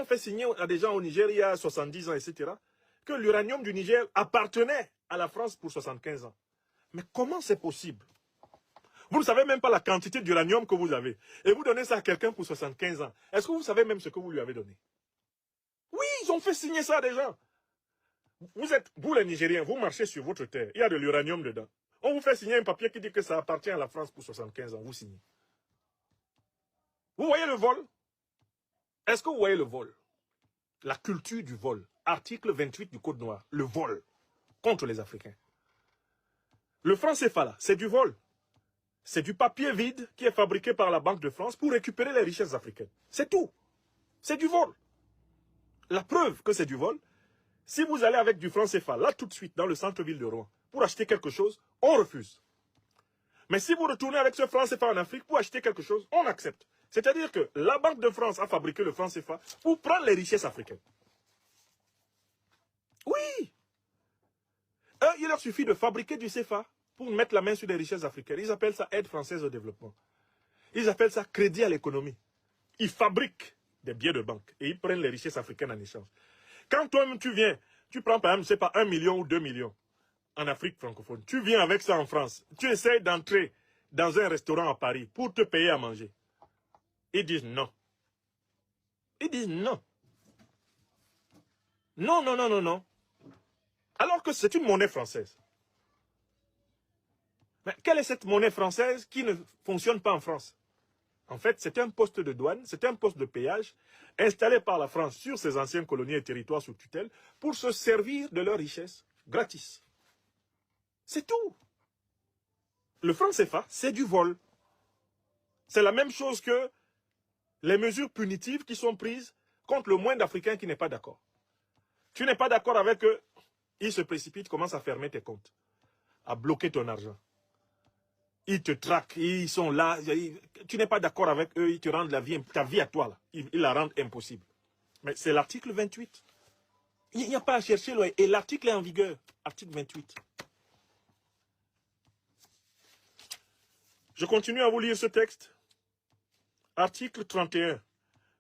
ont fait signer à des gens au Niger il y a 70 ans, etc., que l'uranium du Niger appartenait à la France pour 75 ans. Mais comment c'est possible? Vous ne savez même pas la quantité d'uranium que vous avez. Et vous donnez ça à quelqu'un pour 75 ans. Est-ce que vous savez même ce que vous lui avez donné? Oui, ils ont fait signer ça à des gens. Vous les Nigériens, vous marchez sur votre terre. Il y a de l'uranium dedans. On vous fait signer un papier qui dit que ça appartient à la France pour 75 ans. Vous signez. Vous voyez le vol? Est-ce que vous voyez le vol? La culture du vol. Article 28 du Code noir. Le vol contre les Africains. Le franc CFA là, c'est du vol. C'est du papier vide qui est fabriqué par la Banque de France pour récupérer les richesses africaines. C'est tout. C'est du vol. La preuve que c'est du vol, si vous allez avec du franc CFA, là tout de suite, dans le centre-ville de Rouen, pour acheter quelque chose, on refuse. Mais si vous retournez avec ce franc CFA en Afrique pour acheter quelque chose, on accepte. C'est-à-dire que la Banque de France a fabriqué le franc CFA pour prendre les richesses africaines. Oui. Eux, il leur suffit de fabriquer du CFA pour mettre la main sur les richesses africaines. Ils appellent ça aide française au développement. Ils appellent ça crédit à l'économie. Ils fabriquent des billets de banque et ils prennent les richesses africaines en échange. Quand toi-même tu viens, tu prends par exemple, je sais pas, 1 million ou 2 millions en Afrique francophone. Tu viens avec ça en France. Tu essaies d'entrer dans un restaurant à Paris pour te payer à manger. Ils disent non. Ils disent non. Non, non, non, non, non. Alors que c'est une monnaie française. Mais quelle est cette monnaie française qui ne fonctionne pas en France? En fait, c'est un poste de douane, c'est un poste de péage installé par la France sur ses anciennes colonies et territoires sous tutelle pour se servir de leurs richesses gratis. C'est tout. Le franc CFA, c'est du vol. C'est la même chose que les mesures punitives qui sont prises contre le moindre Africain qui n'est pas d'accord. Tu n'es pas d'accord avec eux, ils se précipitent, commencent à fermer tes comptes, à bloquer ton argent. Ils te traquent, ils sont là, tu n'es pas d'accord avec eux, ils te rendent ta vie à toi, là. Ils la rendent impossible. Mais c'est l'article 28. Il n'y a pas à chercher, là. Et l'article est en vigueur, article 28. Je continue à vous lire ce texte. Article 31.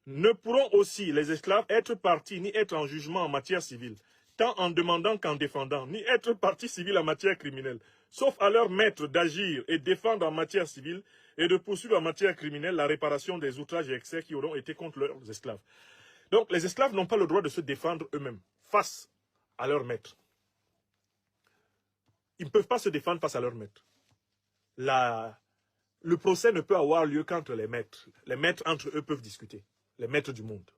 Ne pourront aussi les esclaves être partis ni être en jugement en matière civile, tant en demandant qu'en défendant, ni être partie civile en matière criminelle, sauf à leur maître d'agir et défendre en matière civile et de poursuivre en matière criminelle la réparation des outrages et excès qui auront été contre leurs esclaves. Donc les esclaves n'ont pas le droit de se défendre eux-mêmes face à leur maître. Ils ne peuvent pas se défendre face à leur maître. Le procès ne peut avoir lieu qu'entre les maîtres. Les maîtres entre eux peuvent discuter. Les maîtres du monde.